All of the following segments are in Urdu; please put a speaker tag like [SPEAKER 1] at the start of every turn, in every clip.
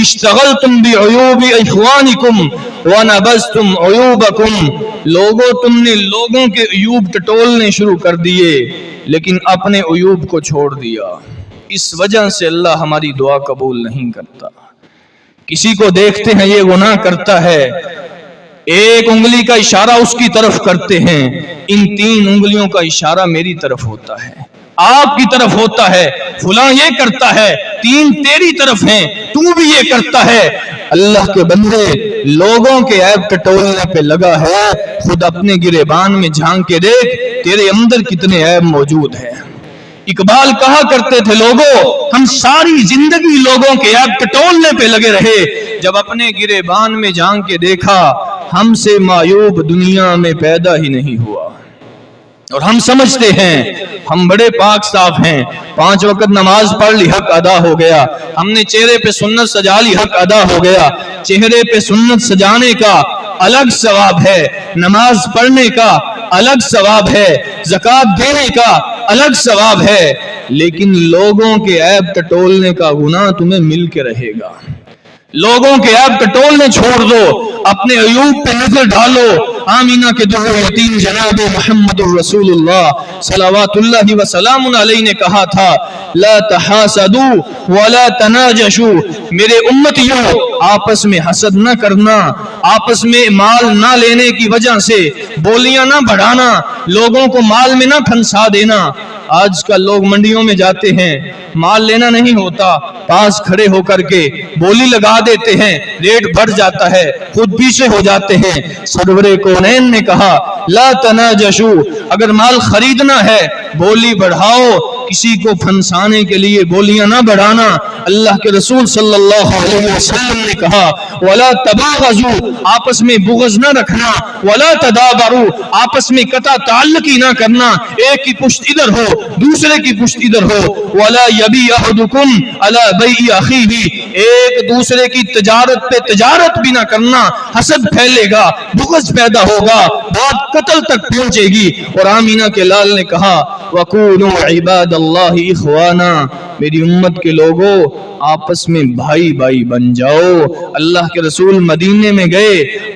[SPEAKER 1] اشتغلتم بعیوب اخوانکم ونبذتم عیوبکم، لوگوں تم نے لوگوں کے عیوب ٹٹولنے شروع کر دیے لیکن اپنے عیوب کو چھوڑ دیا. اس وجہ سے اللہ ہماری دعا قبول نہیں کرتا. کسی کو دیکھتے ہیں یہ گناہ کرتا ہے، ایک انگلی کا اشارہ اس کی طرف کرتے ہیں، ان 3 انگلیوں کا اشارہ میری طرف ہوتا ہے، آپ کی طرف ہوتا ہے، فلاں یہ کرتا ہے، 3 تیری طرف ہیں، تو بھی یہ کرتا ہے. اللہ کے بندے لوگوں کے عیب ٹٹولنے پہ لگا ہے، خود اپنے گریبان میں جھانک کے دیکھ تیرے اندر کتنے عیب موجود ہیں. اقبال کہا کرتے تھے لوگوں ہم ساری زندگی لوگوں کے عیب ٹٹولنے پہ لگے رہے، جب اپنے گریبان میں جھانک کے دیکھا ہم سے معیوب دنیا میں پیدا ہی نہیں ہوا. اور ہم سمجھتے ہیں ہم بڑے پاک صاف ہیں، 5 وقت نماز پڑھ لی حق ادا ہو گیا، ہم نے چہرے پہ سنت سجا لی حق ادا ہو گیا. چہرے پہ سنت سجانے کا الگ ثواب ہے، نماز پڑھنے کا الگ ثواب ہے، زکوٰۃ دینے کا الگ ثواب ہے، لیکن لوگوں کے عیب ٹٹولنے کا گناہ تمہیں مل کے رہے گا. لوگوں کے عیب ٹٹولنے چھوڑ دو، اپنے عیوب پہ نظر ڈالو. آمینہ کے در یتیم جناب محمد الرسول اللہ صلوات اللہ وسلام علیہ نے کہا تھا لا تحاسدوا ولا تناجشوا، میرے امتیوں آپس میں حسد نہ کرنا، آپس میں مال نہ لینے کی وجہ سے بولیاں نہ بڑھانا، لوگوں کو مال میں نہ پھنسا دینا. آج کل لوگ منڈیوں میں جاتے ہیں، مال لینا نہیں ہوتا، پاس کھڑے ہو کر کے بولی لگا دیتے ہیں، ریٹ بڑھ جاتا ہے، خود پیچھے ہو جاتے ہیں. سرور کونین نے کہا لا تناجشوا، اگر مال خریدنا ہے بولی بڑھاؤ، کسی کو پھنسانے کے لیے بولیاں نہ بڑھانا. اللہ کے رسول صلی اللہ علیہ وسلم نے کہا ولا تباغضوا، آپس میں بغض نہ رکھنا، ولا تدابروا، آپس میں قطع تعلقی نہ کرنا، ایک کی پشت ادھر ہو دوسرے کی پشت ادھر ہو. ولا یبیع احدکم علی بیع اخیہ، ایک دوسرے کی تجارت پہ تجارت بھی نہ کرنا، حسد پھیلے گا، بغض پیدا ہوگا، بات قتل تک پہنچے گی. اور آمینہ کے لال نے کہا وَقُولُوا عِبَادَ اللَّهِ إِخْوَانًا، میری امت کے لوگوں آپس میں بھائی بھائی بن جاؤ. اللہ کے رسول مدینے میں گئے،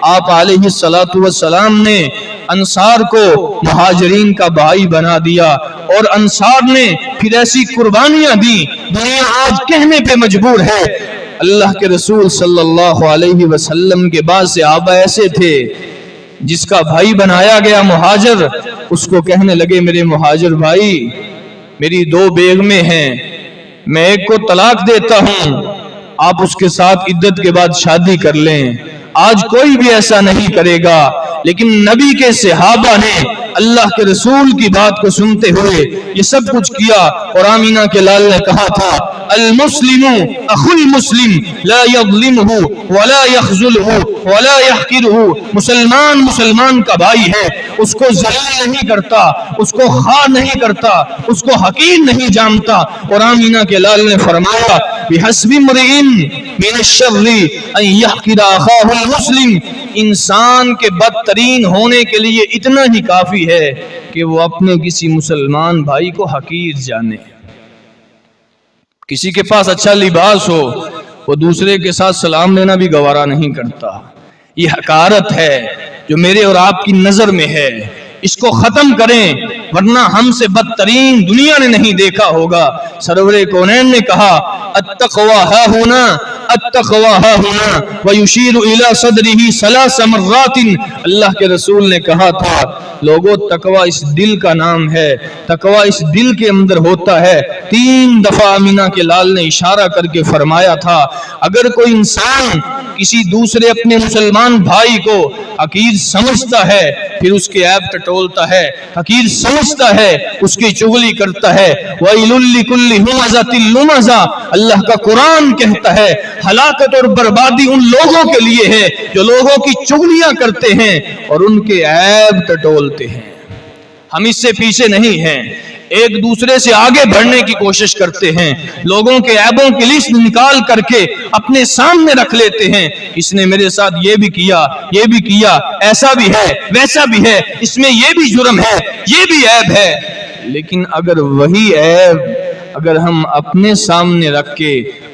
[SPEAKER 1] آپ علیہ السلام نے انصار کو مہاجرین کا بھائی بنا دیا، اور انصار نے پھر ایسی قربانیاں دی دنیا آج کہنے پہ مجبور ہے. اللہ کے رسول صلی اللہ علیہ وسلم کے بعد صحابہ ایسے تھے جس کا بھائی بنایا گیا مہاجر، اس کو کہنے لگے میرے مہاجر بھائی میری 2 بیگمیں ہیں، میں ایک کو طلاق دیتا ہوں، آپ اس کے ساتھ عدت کے بعد شادی کر لیں. آج کوئی بھی ایسا نہیں کرے گا، لیکن نبی کے صحابہ نے اللہ کے رسول کی بات کو سنتے ہوئے یہ سب کچھ کیا. اور آمینہ کے لال نے کہا تھا المسلم اخو المسلم لا یظلمہ ولا یخذلہ ولا یحقرہ، مسلمان مسلمان کا بھائی ہے، اس کو ذلیل نہیں کرتا، اس کو خوار نہیں کرتا، اس کو حقیر نہیں جانتا. اور آمینہ کے لال نے فرمایا بحسب امرئ من الشر ان یحقر اخاہ المسلم، انسان کے بدترین ہونے کے لیے اتنا ہی کافی ہے کہ وہ اپنے کسی مسلمان بھائی کو حقیر جانے. کسی کے پاس اچھا لباس ہو وہ دوسرے کے ساتھ سلام لینا بھی گوارا نہیں کرتا. یہ حقارت ہے جو میرے اور آپ کی نظر میں ہے، اس کو ختم کریں ورنہ ہم سے بدترین دنیا نے نہیں دیکھا ہوگا. سرور کونین نے کہا التقوی ہا ہونا التقوی ہا ہونا ویشیر الی صدرہ 3 مرات. اللہ کے رسول نے کہا تھا لوگوں تقوی اس دل کا نام ہے، تقوی اس دل کے اندر ہوتا ہے. 3 دفعہ آمینہ کے لال نے اشارہ کر کے فرمایا تھا اگر کوئی انسان کسی دوسرے اپنے مسلمان بھائی کو حقیر سمجھتا ہے پھر اس کے عیب ٹٹولتا ہے، حقیر سمجھتا ہے، اس کی چغلی کرتا ہے، وَيْلٌ لِكُلِّ هُمَزَةٍ لُمَزَةٍ، اللہ کا قرآن کہتا ہے ہلاکت اور بربادی ان لوگوں کے لیے ہے جو لوگوں کی چغلیاں کرتے ہیں اور ان کے عیب ٹٹولتے ہیں. ہم اس سے پیچھے نہیں ہیں، ایک دوسرے سے آگے بڑھنے کی کوشش کرتے ہیں، لوگوں کے عیبوں کی لسٹ نکال کر کے اپنے سامنے رکھ لیتے ہیں. اس نے میرے ساتھ یہ بھی کیا، یہ بھی کیا، ایسا بھی ہے، ویسا بھی ہے، اس میں یہ بھی جرم ہے، یہ بھی عیب ہے. لیکن اگر وہی عیب اگر ہم اپنے سامنے رکھ کے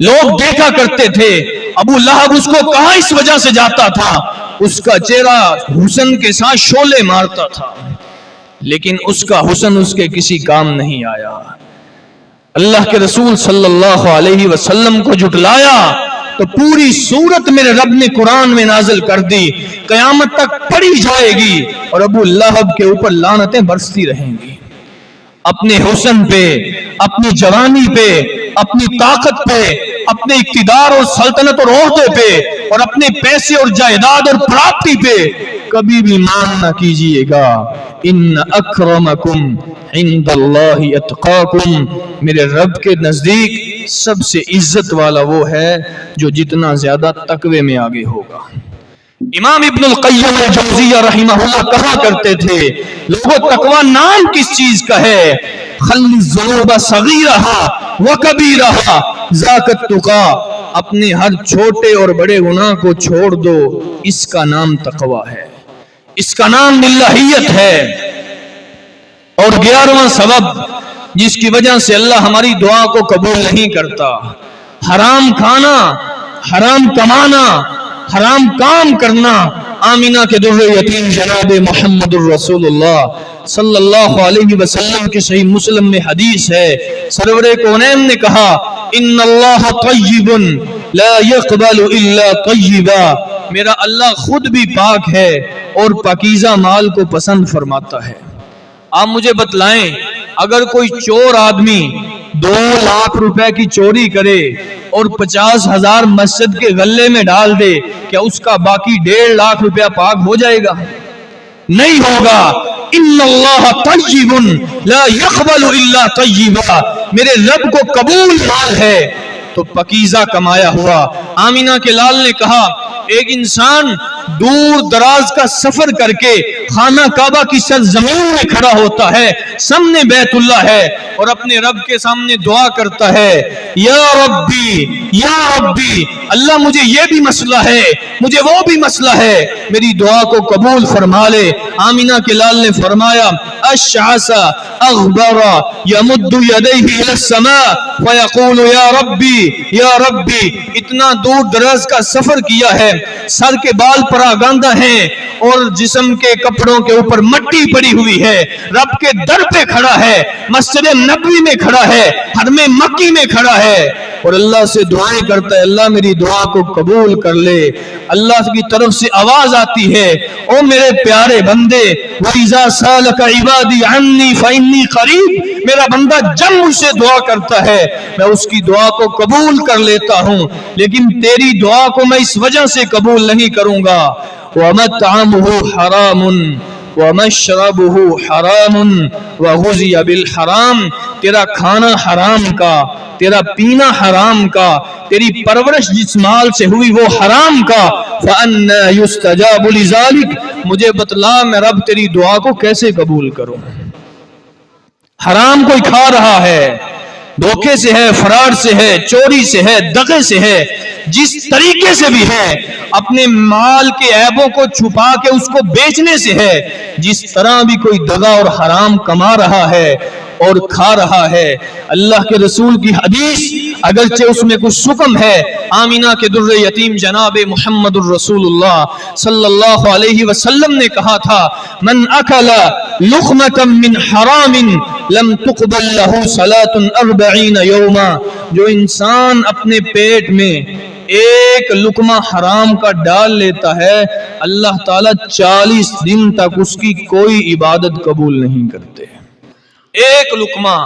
[SPEAKER 1] لوگ دیکھا کرتے تھے ابو لہب اس کو کہاں اس وجہ سے جاتا تھا، اس کا چہرہ حسن کے ساتھ شعلے مارتا تھا، لیکن اس کا حسن اس کے کسی کام نہیں آیا۔ اللہ کے رسول صلی اللہ علیہ وسلم کو جھٹلایا تو پوری سورت میرے رب نے قرآن میں نازل کر دی، قیامت تک پڑھی جائے گی اور ابو لہب کے اوپر لعنتیں برستی رہیں گی۔ اپنے حسن پہ، اپنی جوانی پہ، اپنی طاقت پہ، اپنے اقتدار اور سلطنت اور عہدے پہ اور اپنے پیسے اور جائیداد اور پراپرٹی پہ کبھی بھی مان نہ کیجئے گا۔ ان اکرمکم عند اللہ اتقاکم، میرے رب کے نزدیک سب سے عزت والا وہ ہے جو جتنا زیادہ تقوی میں آگے ہوگا۔ امام ابن القیم الجوزیہ رحمہ اللہ کہا کرتے تھے، لوگوں تقوی نام کس چیز کا ہے؟ خلی الذنوب صغیرہا وکبیرہا ذاک التقی، اپنے ہر چھوٹے اور بڑے گناہ کو چھوڑ دو، اس کا نام تقوی ہے، اس کا نام الہیت ہے۔ اور 11واں سبب جس کی وجہ سے اللہ ہماری دعا کو قبول نہیں کرتا، حرام کھانا، حرام کمانا، حرام کام کرنا۔ آمینہ کے در یتیم جناب محمد الرسول اللہ صلی اللہ علیہ وسلم کی صحیح مسلم میں حدیث ہے، سرور کونین نے کہا ان اللہ طیب لا يقبل الا طیبا، میرا اللہ خود بھی پاک ہے اور پاکیزہ مال کو پسند فرماتا ہے۔ آپ مجھے بتلائیں، اگر کوئی چور آدمی 2 لاکھ روپے کی چوری کرے اور 50,000 مسجد کے غلے میں ڈال دے، کیا اس کا باقی 1.5 لاکھ روپیہ پاک ہو جائے گا؟ نہیں ہوگا۔ ان اللہ طیب لا يقبل الا طیبا، میرے رب کو قبول مال ہے تو پاکیزہ کمایا ہوا۔ آمینہ کے لال نے کہا ایک انسان دور دراز کا سفر کر کے خانہ کعبہ کی سرزمین میں کھڑا ہوتا ہے، سامنے بیت اللہ ہے اور اپنے رب کے سامنے دعا کرتا ہے، یا ربی یا ربی، اللہ مجھے یہ بھی مسئلہ ہے، مجھے وہ بھی مسئلہ ہے، میری دعا کو قبول فرما لے۔ آمینہ کے لال نے فرمایا اشعث اغبر یمد یدیہ الی السماء فیقول یا ربی، اتنا دور دراز کا سفر کیا ہے، سر کے بال پراگندہ ہیں اور جسم کے کپڑوں کے اوپر مٹی پڑی ہوئی ہے، رب کے در پہ کھڑا ہے، مسجد نبوی میں کھڑا ہے، حرم مکی میں کھڑا ہے اور اللہ سے دعائیں کرتا ہے، اللہ میری دعا کو قبول کر لے۔ اللہ کی طرف سے آواز آتی ہے، او میرے پیارے بندے، وَإِذَا سَأَلَكَ عِبَادِي عَنِّي فَإِنِّي قَرِيبٌ، میرا بندہ جب مجھ سے دعا کرتا ہے میں اس کی دعا کو قبول کر لیتا ہوں، لیکن تیری دعا کو میں اس وجہ سے قبول نہیں کروں گا۔ وَمَطْعَمُهُ حَرَامٌ وَمَشْرَبُهُ حَرَامٌ وَغُذِيَ بِالْحَرَامِ، تیرا کھانا حرام کا، تیرا پینا حرام کا، تیری پرورش جس مال سے ہوئی وہ حرام کا، فَأَنَّا يُسْتَجَابُ لِذَلِكَ، مجھے بتلا میں رب تیری دعا کو کیسے قبول کروں؟ حرام کوئی کھا رہا ہے، دھوکے سے ہے، فرار سے ہے، چوری سے ہے، دغے سے ہے، جس طریقے سے بھی ہے، اپنے مال کے عیبوں کو چھپا کے اس کو بیچنے سے ہے، جس طرح بھی کوئی دغا اور حرام کما رہا ہے اور کھا رہا ہے، اللہ کے رسول کی حدیث اگرچہ اس میں کچھ سکم ہے، آمینہ کے در یتیم جناب محمد الرسول اللہ صلی اللہ علیہ وسلم نے کہا تھا من اکل لقمۃ من حرام لم تقبل له صلاۃ 40 یوما، جو انسان اپنے پیٹ میں ایک لقمہ حرام کا ڈال لیتا ہے اللہ تعالیٰ 40 دن تک اس کی کوئی عبادت قبول نہیں کرتے۔ ایک لقمہ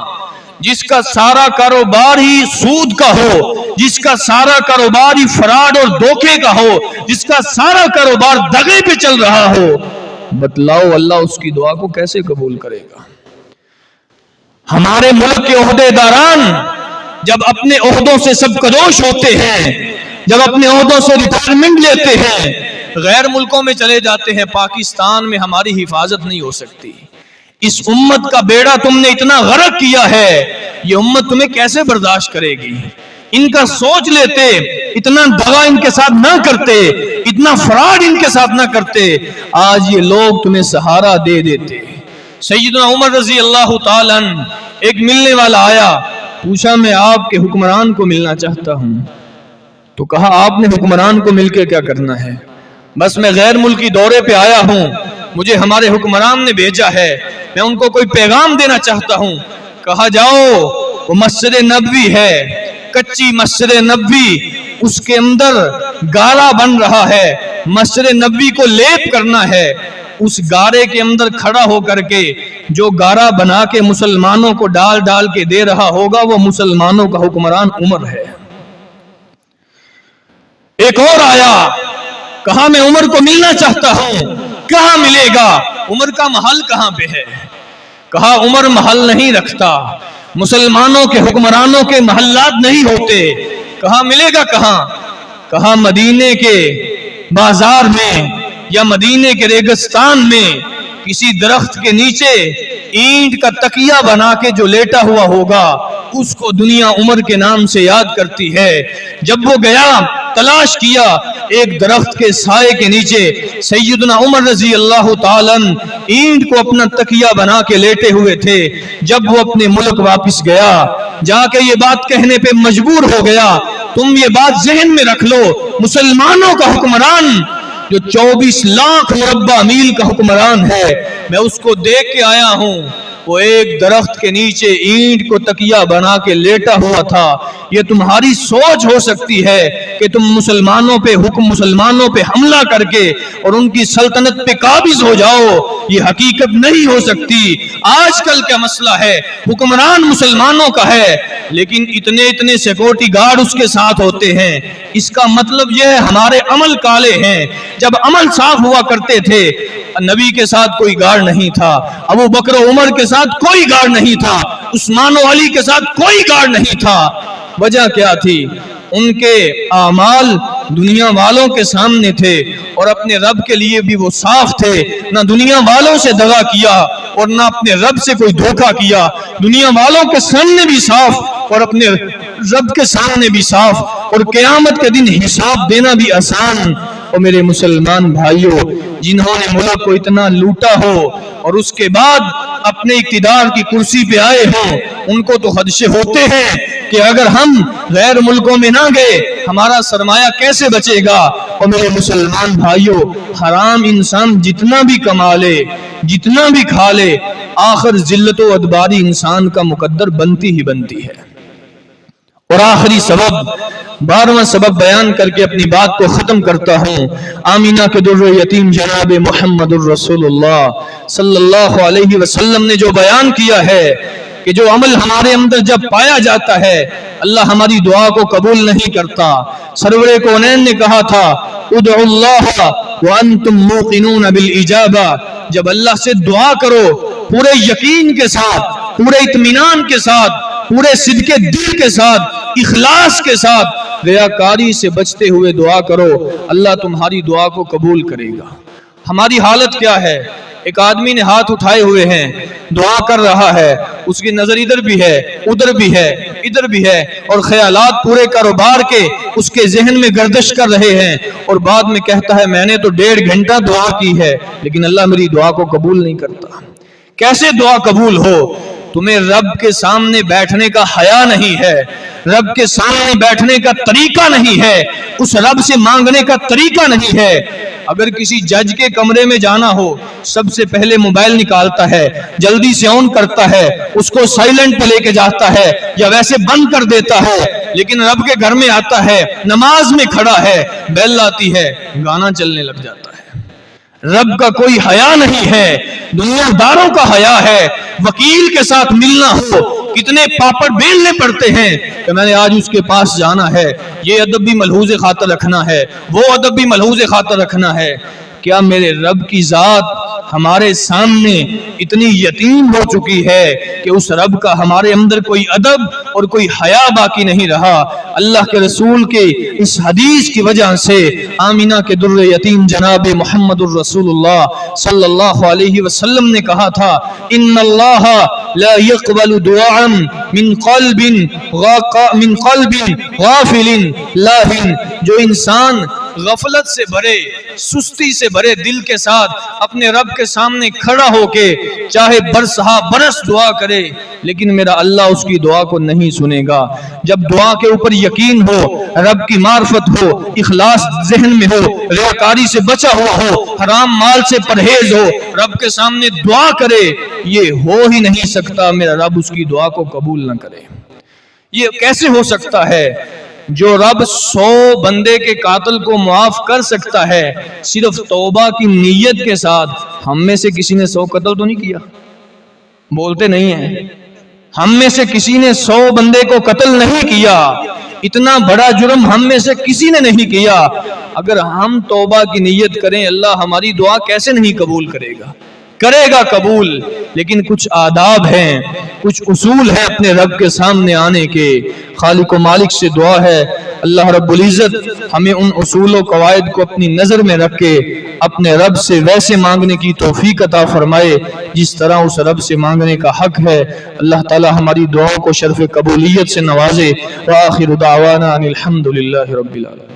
[SPEAKER 1] جس کا سارا کاروبار ہی سود کا ہو، جس کا سارا کاروبار ہی فراڈ اور دھوکے کا ہو، جس کا سارا کاروبار دغے پہ چل رہا ہو، بتلاؤ اللہ اس کی دعا کو کیسے قبول کرے گا؟ ہمارے ملک کے عہدے داران جب اپنے عہدوں سے سب کدوش ہوتے ہیں، جب اپنے عہدوں سے ریٹائرمنٹ لیتے ہیں، غیر ملکوں میں چلے جاتے ہیں، پاکستان میں ہماری حفاظت نہیں ہو سکتی۔ اس امت کا بیڑا تم نے اتنا غرق کیا ہے، یہ امت تمہیں کیسے برداشت کرے گی؟ ان کا سوچ لیتے، اتنا دغا ان کے ساتھ نہ کرتے، اتنا فراڈ ان کے ساتھ نہ کرتے، آج یہ لوگ تمہیں سہارا دے دیتے۔ سیدنا عمر رضی اللہ تعالیٰ عنہ ایک ملنے والا آیا، پوچھا میں آپ کے حکمران کو ملنا چاہتا ہوں. تو کہا آپ نے حکمران کو مل کے کیا کرنا ہے؟ بس میں غیر ملکی دورے پہ آیا ہوں، مجھے ہمارے حکمران نے بھیجا ہے، میں ان کو کوئی پیغام دینا چاہتا ہوں. کہا جاؤ، وہ مسجد نبوی ہے، کچی مسجد نبوی، اس کے اندر گارا بن رہا ہے، مسجد نبوی کو لیپ کرنا ہے. اس گارے کے اندر کھڑا ہو کر کے جو گارا بنا کے مسلمانوں کو ڈال ڈال کے دے رہا ہوگا وہ مسلمانوں کا حکمران عمر ہے. ایک اور آیا، کہا میں عمر کو ملنا چاہتا ہوں. کہاں ملے گا؟ عمر کا محل کہاں پہ ہے؟ کہا عمر محل نہیں رکھتا، مسلمانوں کے حکمرانوں کے محلات نہیں ہوتے. کہا ملے گا کہاں؟ کہا مدینے کے بازار میں یا مدینے کے ریگستان میں کسی درخت کے نیچے اینٹ کا تکیہ بنا کے جو لیٹا ہوا ہوگا اس کو دنیا عمر کے نام سے یاد کرتی ہے. جب وہ گیا تلاش کیا، ایک درخت کے سائے کے نیچے سیدنا عمر رضی اللہ تعالیٰ اینٹ کو اپنا تکیہ بنا کے لیٹے ہوئے تھے. جب وہ اپنے ملک واپس گیا، جا کے یہ بات کہنے پہ مجبور ہو گیا. تم یہ بات ذہن میں رکھ لو، مسلمانوں کا حکمران جو 24 لاکھ مربع میل کا حکمران ہے، میں اس کو دیکھ کے آیا ہوں. وہ ایک درخت کے نیچے اینٹ کو تکیہ بنا کے لیٹا ہوا تھا. یہ تمہاری سوچ ہو سکتی ہے کہ تم مسلمانوں پہ حملہ کر کے اور ان کی سلطنت پہ قابض ہو جاؤ، یہ حقیقت نہیں ہو سکتی. آج کل کا مسئلہ ہے حکمران مسلمانوں کا ہے لیکن اتنے سیکورٹی گارڈ اس کے ساتھ ہوتے ہیں. اس کا مطلب یہ ہے ہمارے عمل کالے ہیں. جب عمل صاف ہوا کرتے تھے نبی کے ساتھ کوئی گارڈ نہیں تھا، ابو بکر و عمر کے ساتھ کوئی گارڈ نہیں تھا، عثمان و علی کے ساتھ کوئی گارڈ نہیں تھا. وجہ کیا تھی؟ ان کے اعمال دنیا والوں کے سامنے تھے اور اپنے رب کے لیے بھی وہ صاف تھے. نہ دنیا والوں سے دغا کیا اور نہ اپنے رب سے کوئی دھوکہ کیا. دنیا والوں کے سامنے بھی صاف اور اپنے رب کے سامنے بھی صاف، اور قیامت کے دن حساب دینا بھی آسان. اور میرے مسلمان بھائیوں، جنہوں نے ملک کو اتنا لوٹا ہو اور اس کے بعد اپنے اقتدار کی کرسی پہ آئے ہوں، ان کو تو خدشے ہوتے ہیں کہ اگر ہم غیر ملکوں میں نہ گئے ہمارا سرمایہ کیسے بچے گا. اور میرے مسلمان بھائیوں، حرام انسان جتنا بھی کما لے، جتنا بھی کھا لے، آخر ذلت و ادباری انسان کا مقدر بنتی ہی بنتی ہے. اور آخری سبب، 12واں سبب بیان کر کے اپنی بات کو ختم کرتا ہوں. آمینہ کے در یتیم جناب محمد الرسول اللہ صلی اللہ علیہ وسلم نے جو بیان کیا ہے کہ جو عمل ہمارے اندر جب پایا جاتا ہے اللہ ہماری دعا کو قبول نہیں کرتا. سرور کونین نے کہا تھا ادعوا اللہ وانتم موقنون بالاجابہ، جب اللہ سے دعا کرو پورے یقین کے ساتھ، پورے اطمینان کے ساتھ، پورے صدق دل کے ساتھ، اخلاص کے ساتھ، ریاکاری سے بچتے ہوئے دعا کرو، اللہ تمہاری دعا کو قبول کرے گا. ہماری حالت کیا ہے؟ ایک آدمی نے ہاتھ اٹھائے ہوئے ہیں، دعا کر رہا ہے، اس کی نظر ادھر بھی ہے، ادھر بھی ہے، ادھر بھی ہے، اور خیالات پورے کاروبار کے اس کے ذہن میں گردش کر رہے ہیں، اور بعد میں کہتا ہے میں نے تو 1.5 گھنٹہ دعا کی ہے لیکن اللہ میری دعا کو قبول نہیں کرتا. کیسے دعا قبول ہو؟ تمہیں رب کے سامنے بیٹھنے کا حیا نہیں ہے، رب کے سامنے بیٹھنے کا طریقہ نہیں ہے، اس رب سے مانگنے کا طریقہ نہیں ہے. اگر کسی جج کے کمرے میں جانا ہو سب سے پہلے موبائل نکالتا ہے، جلدی سے آن کرتا ہے، اس کو سائلنٹ پہ لے کے جاتا ہے یا ویسے بند کر دیتا ہے. لیکن رب کے گھر میں آتا ہے، نماز میں کھڑا ہے، بیل آتی ہے، گانا چلنے لگ جاتا ہے. رب کا کوئی حیا نہیں ہے، دنیا داروں کا حیا ہے. وکیل کے ساتھ ملنا ہو کتنے پاپڑ بیلنے پڑتے ہیں کہ میں نے آج اس کے پاس جانا ہے، یہ ادب بھی ملحوظ خاطر رکھنا ہے، وہ ادب بھی ملحوظ خاطر رکھنا ہے. کیا میرے رب کی ذات ہمارے سامنے اتنی یتیم ہو چکی ہے کہ اس رب کا ہمارے اندر کوئی ادب اور کوئی حیا باقی نہیں رہا؟ اللہ کے رسول کے اس حدیث کی وجہ سے آمینہ کے در یتیم جناب محمد الرسول اللہ صلی اللہ علیہ وسلم نے کہا تھا ان اللہ لا يقبل دعاء من قلب غافل لاہن. جو انسان غفلت سے بھرے سستی سے بھرے دل کے ساتھ اپنے رب کے سامنے کھڑا ہو کے چاہے برسہا برس دعا کرے لیکن میرا اللہ اس کی دعا کو نہیں سنے گا۔ جب دعا کے اوپر یقین ہو، رب کی معرفت ہو، اخلاص ذہن میں ہو، ریاکاری سے بچا ہوا ہو، حرام مال سے پرہیز ہو، رب کے سامنے دعا کرے، یہ ہو ہی نہیں سکتا میرا رب اس کی دعا کو قبول نہ کرے۔ یہ کیسے ہو سکتا ہے؟ جو رب 100 بندے کے قاتل کو معاف کر سکتا ہے صرف توبہ کی نیت کے ساتھ، ہم میں سے کسی نے 100 قتل تو نہیں کیا؟ بولتے نہیں ہیں۔ ہم میں سے کسی نے 100 بندے کو قتل نہیں کیا، اتنا بڑا جرم ہم میں سے کسی نے نہیں کیا۔ اگر ہم توبہ کی نیت کریں اللہ ہماری دعا کیسے نہیں قبول کرے گا؟ کرے گا قبول، لیکن کچھ آداب ہیں، کچھ اصول ہیں اپنے رب کے سامنے آنے کے۔ خالق و مالک سے دعا ہے اللہ رب العزت ہمیں ان اصول و قواعد کو اپنی نظر میں رکھ کے اپنے رب سے ویسے مانگنے کی توفیق عطا فرمائے جس طرح اس رب سے مانگنے کا حق ہے۔ اللہ تعالی ہماری دعاؤں کو شرف قبولیت سے نوازے۔ وآخر دعوانا ان الحمد للہ رب العالمین۔